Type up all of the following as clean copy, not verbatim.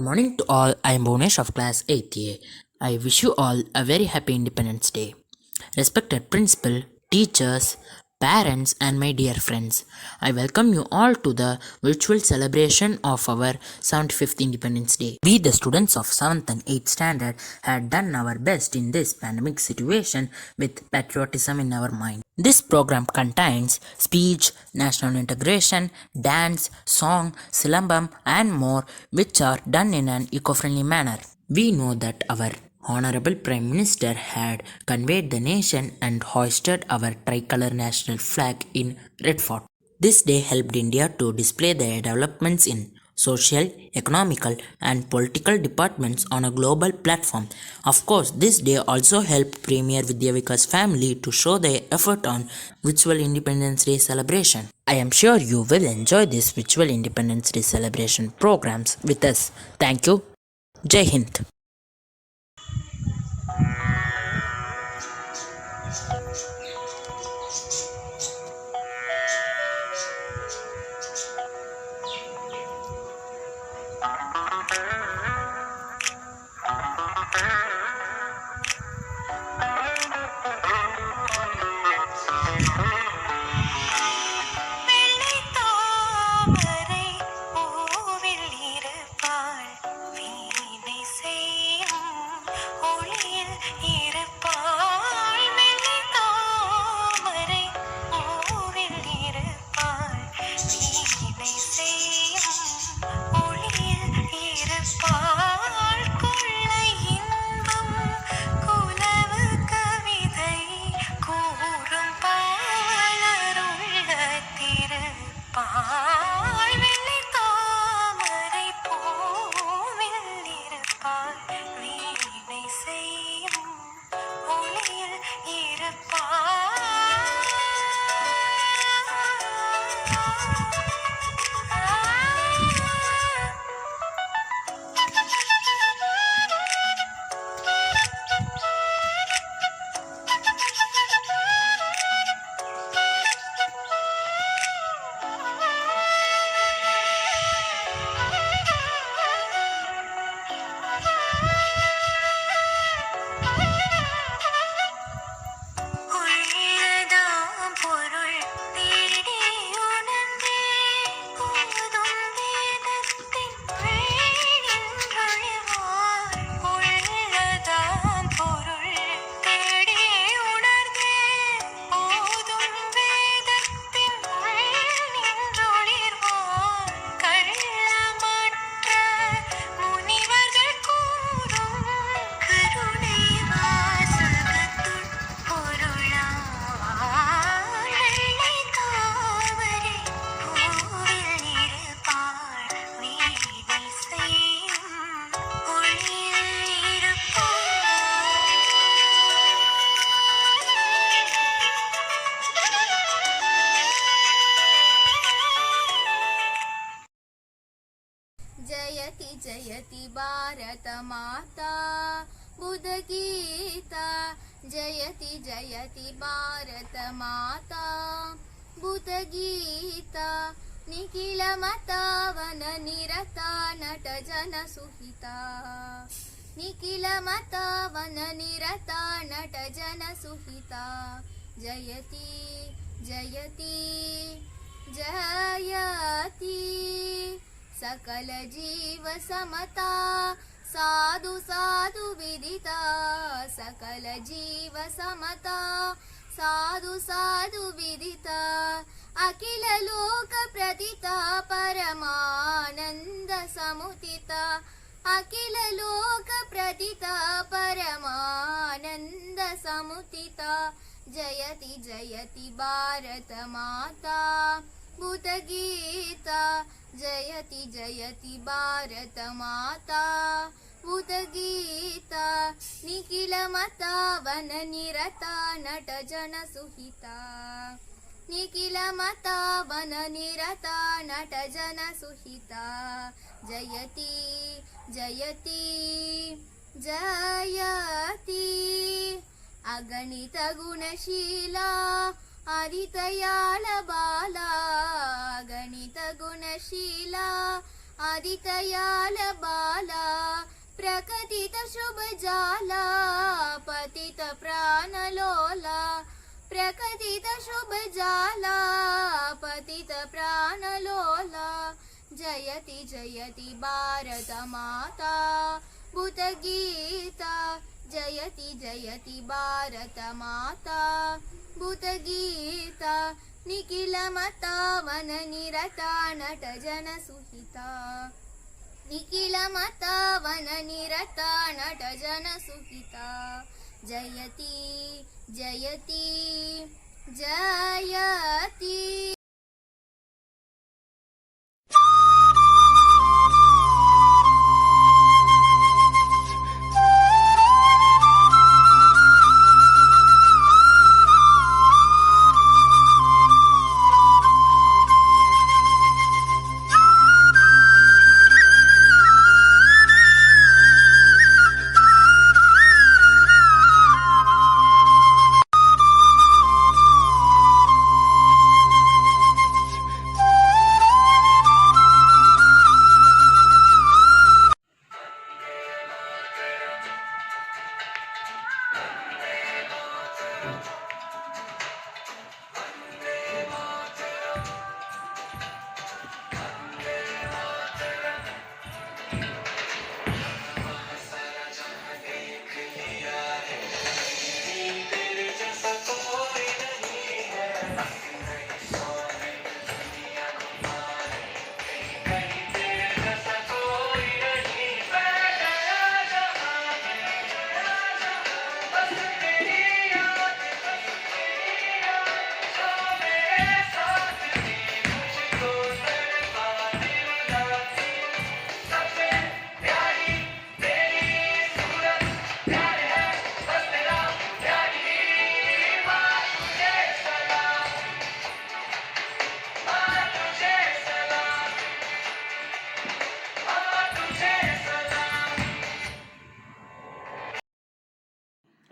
morning to all. I am Bhunesh of class 8A. I wish you all a very happy Independence Day. Respected principal, teachers, parents, and my dear friends, I welcome you all to the virtual celebration of our 75th Independence Day. We, the students of 7th and 8th standard, had done our best in this pandemic situation with patriotism in our mind. This program contains speech, national integration, dance, song, silambam, and more, which are done in an eco-friendly manner. We know that our Honorable Prime Minister had conveyed the nation and hoisted our tricolor national flag in Red Fort. This day helped India to display their developments in social, economical, and political departments on a global platform. Of course, this day also helped Premier Vidya Vikas family to show their effort on virtual Independence Day celebration. I am sure you will enjoy this virtual Independence Day celebration programs with us. Thank you. Jai Hind. जयति जयति भारत माता बुधगीता जयति जयति भारत माता बुधगीता निखिल मतवन निरता नट जन सुहिता निखिल मतवन निरता नट जन सुहिता जयति जयति जयति सकल जीव समता साधु साधु विदिता सकल जीव समता साधु साधु विदिता अखिल लोक प्रदिता परमानंद समुदिता अखिल लोक प्रदिता परमानंद समुदिता जयति जयति भारत माता बुधगीता जयति जयति भारत माता बुधगीता निखिल मता वन निरता नट जन सुहिता निखिल मता वन निरता नट जन सुहिता जयति जयति जयति अगणित गुणशीला हरितयाल बाला गणित गुणशीला आदितयाल बाला प्रकटित शुभ जाला पतित प्राणलोला प्रकटित शुभ जाला पतित प्राणलोला जयति जयति भारत माता भूतगीता जयति जयति भारत माता भूतगीता निखिलमता वननिरता नटजनसुहिता निखिलमता वननिरता नटजनसुहिता जयति जयति जयति।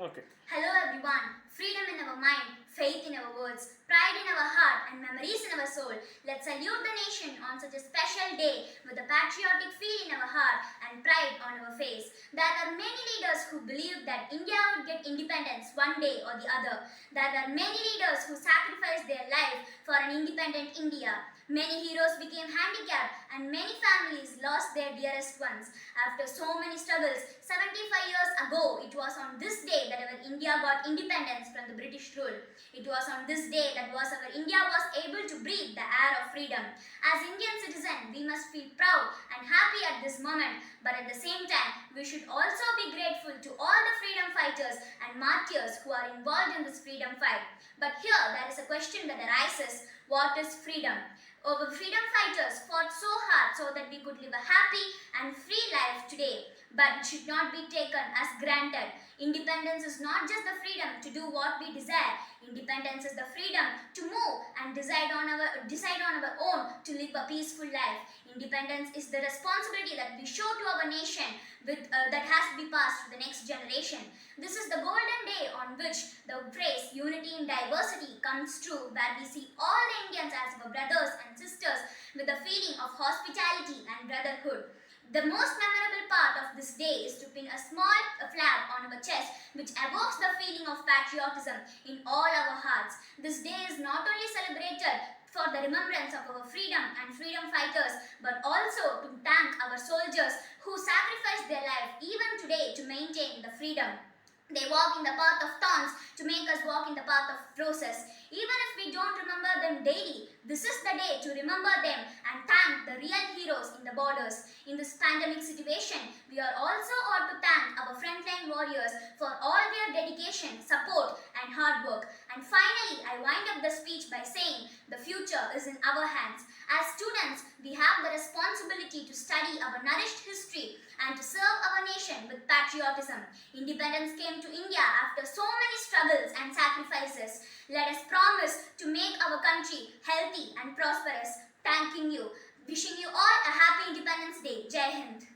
Okay. Hello everyone. Freedom in our mind, faith in our words, pride in our heart and memories in our soul. Let's salute the nation on such a special day with a patriotic feel in our heart and pride on our face. There are many leaders who believed that India would get independence one day or the other. There are many leaders who sacrificed their life for an independent India. Many heroes became handicapped and many families lost their dearest ones. After so many struggles, 75 years ago, it was on this day that our India got independence from the British rule. It was on this day that our India was able to breathe the air of freedom. As Indian citizens, we must feel proud and happy at this moment, but at the same time, we should also be grateful to all the freedom fighters and martyrs who are involved in this freedom fight. But here, there is a question that arises: what is freedom? Our freedom fighters fought so hard so that we could live a happy and free life today. But it should not be taken as granted. Independence is not just the freedom to do what we desire. Independence is the freedom to move and decide on our own to live a peaceful life. Independence is the responsibility that we show to our nation that has to be passed to the next generation. This is the golden day on which the phrase unity in diversity comes true, where we see all the Indians as our brothers and sisters with a feeling of hospitality and brotherhood. The most memorable part of this day is to pin a small flag on our chest which evokes the feeling of patriotism in all our hearts. This day is not only celebrated for the remembrance of our freedom and freedom fighters, but also to thank our soldiers who sacrificed their life even today to maintain the freedom. They walk in the path of thorns to make us walk in the path of roses. Even if we don't remember them daily, this is the day to remember them and thank the real heroes in the borders. In this pandemic situation, we are also ought to thank our frontline warriors for all their dedication, support and hard work. And finally, I wind up the speech by saying the future is in our hands. As students, we have the responsibility to study our nourished history and to serve our nation with patriotism. Independence came to India after so many struggles and sacrifices. Let us promise to make our country healthy and prosperous. Thanking you. Wishing you all a happy Independence Day. Jai Hind.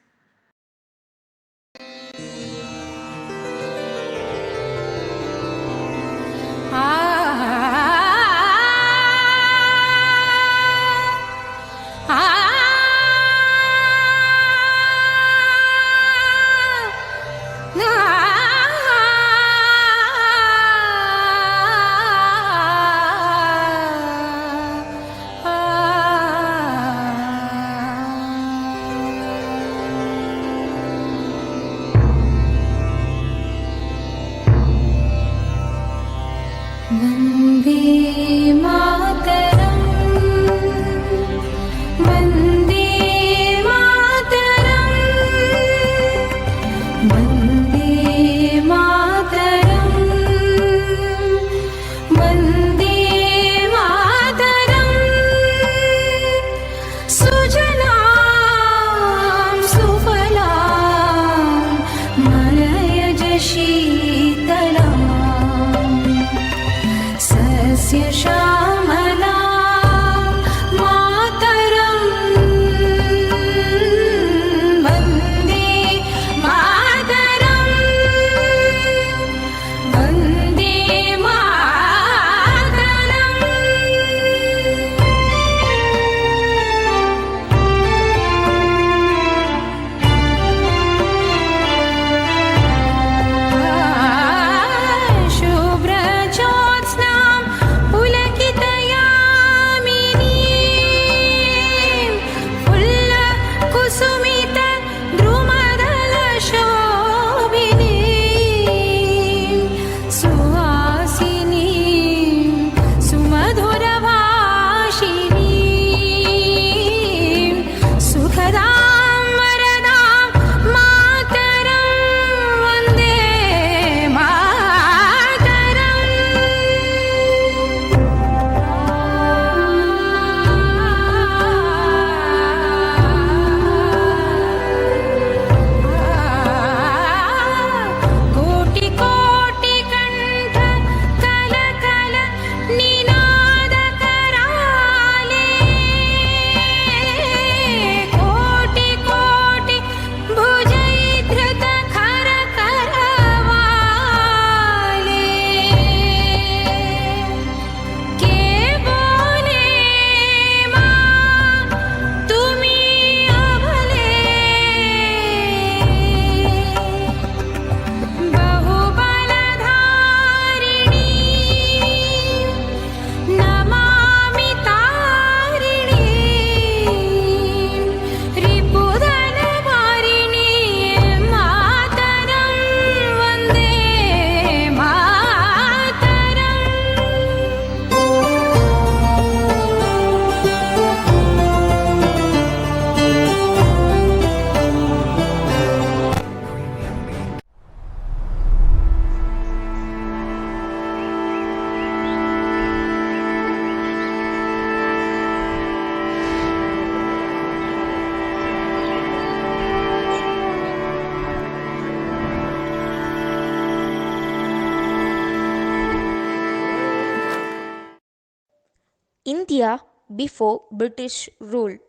India before British rule.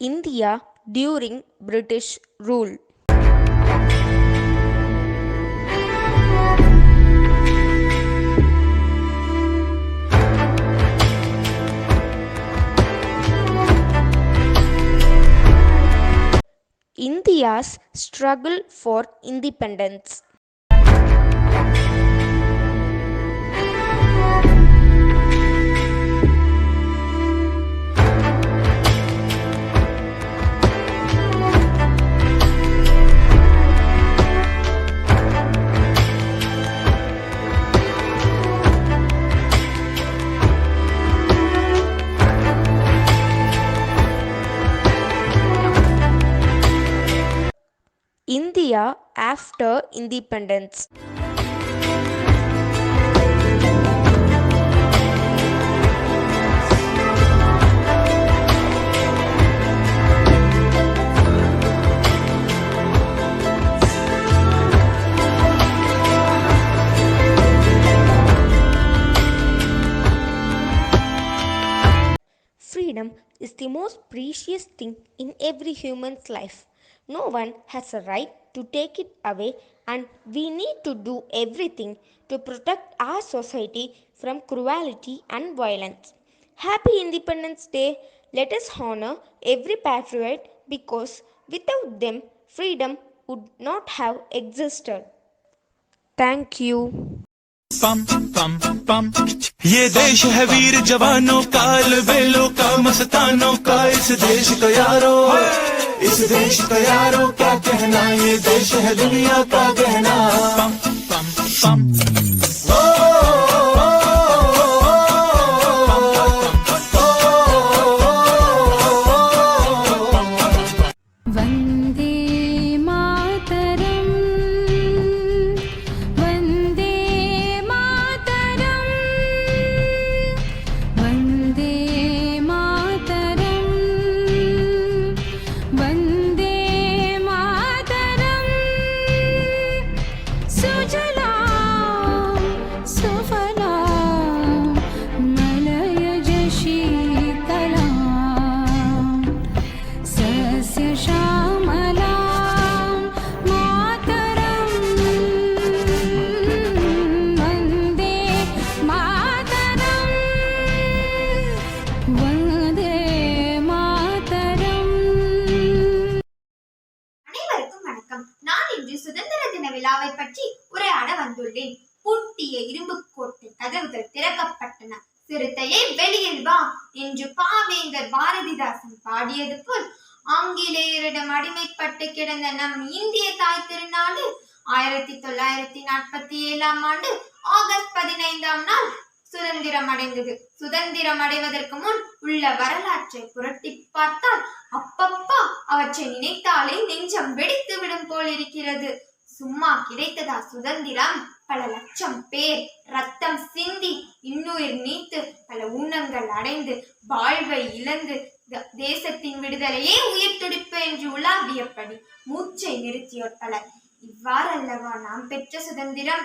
India during British rule. India's struggle for independence. India after independence. Freedom is the most precious thing in every human's life. No one has a right to take it away, and we need to do everything to protect our society from cruelty and violence. Happy Independence Day! Let us honor every patriot because without them, freedom would not have existed. Thank you. पम पम पम ये देश है वीर जवानों का, बेलों का, मस्तानों का। इस देश का यारो, इस देश का यारो क्या कहना, ये देश है दुनिया का गहना। पम पम पम விழாவை பற்றி உரையாட வந்துள்ளேன். பூட்டிய இரும்பு கோட்டை கதவுகள் திறக்கப்பட்டன. சிறுத்தையே வெளியில் வா என்று பாவேந்தர் பாரதிதாசன் பாடியது போல் ஆங்கிலேயரிடம் அடிமைப்பட்டு கிடந்த நம் இந்திய தாய் திருநாடு 1947 ஆண்டு ஆகஸ்ட் 15ஆம் நாள் சுதந்திரம் அடைந்தது. சுதந்திரம் அடைவதற்கு முன் உள்ள வரலாற்றை புரட்டி பார்த்தால் அப்பப்பா அவற்றை நினைத்தாலே நெஞ்சம் வெடித்து விடும் போல் இருக்கிறது. சும்மா கிடைத்ததா சுதந்திரம்? பல லட்சம் பேர் ரத்தம் சிந்தி இன்னுயிர் நீத்து பல ஊனங்கள் அடைந்து வாழ்வை இழந்து தேசத்தின் விடுதலையே உயிர் துடிப்பு என்று உலாவியபடி மூச்சை நிறுத்தியோர் பலர். இவ்வாறல்லவா நாம் பெற்ற சுதந்திரம்?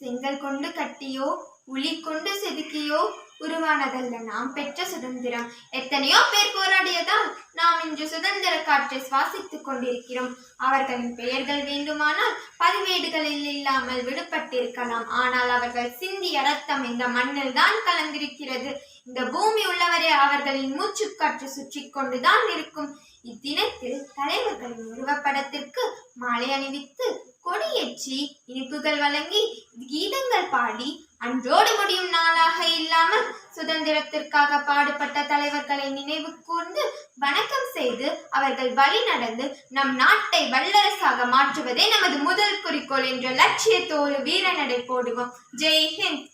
செங்கல் கொண்டு கட்டியோ உளி கொண்டு செதுக்கியோ உருவானதல்ல நாம் பெற்ற சுதந்திரம். எத்தனையோ பேர் போராடியதால் நாம் இன்று சுதந்திர காற்றை சுவாசித்துக் கொண்டிருக்கிறோம். அவர்களின் பெயர்கள் வேண்டுமானால் பதிவேடுகளில் இல்லாமல் விடுபட்டிருக்கலாம். ஆனால் அவர்கள் சிந்திய ரத்தம் இந்த மண்ணில் தான் கலந்திருக்கிறது. இந்த பூமி உள்ளவரை அவர்களின் மூச்சுக்காற்று சுற்றி கொண்டுதான் இருக்கும். இத்தினத்தில் தலைவர்களின் உருவப்படத்திற்கு மாலை அணிவித்து கொடியேற்றி இனிப்புகள் வழங்கி கீதங்கள் பாடி அன்றோடு முடியும் நாளாக இல்லாமல் சுதந்திரத்திற்காக பாடுபட்ட தலைவர்களை நினைவு கூர்ந்து வணக்கம் செய்து அவர்கள் வழி நடந்து நம் நாட்டை வல்லரசாக மாற்றுவதே நமது முதல் குறிக்கோள் என்ற லட்சியத்தோடு வீரநடை போடுவோம். ஜெய் ஹிந்த்.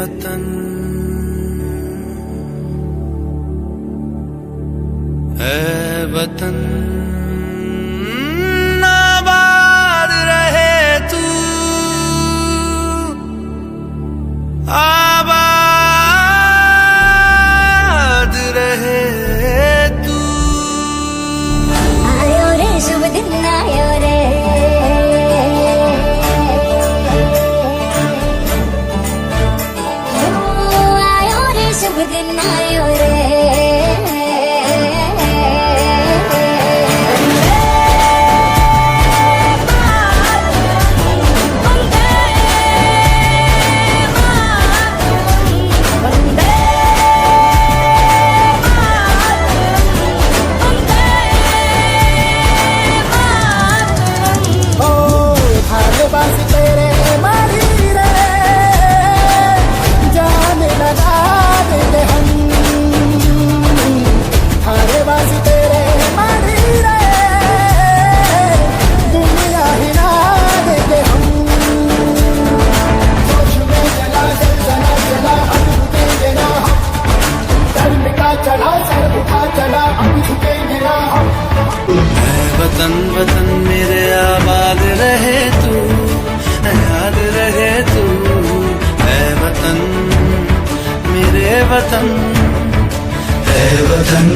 वतन है वतन आबाद रहे तू आबाद रहे तू आयो रे शुभ दिन आयो रे आयो रे शुभ दिन आयो रे वतन वतन मेरे आबाद रहे तू याद रहे तू है वतन मेरे वतन है वतन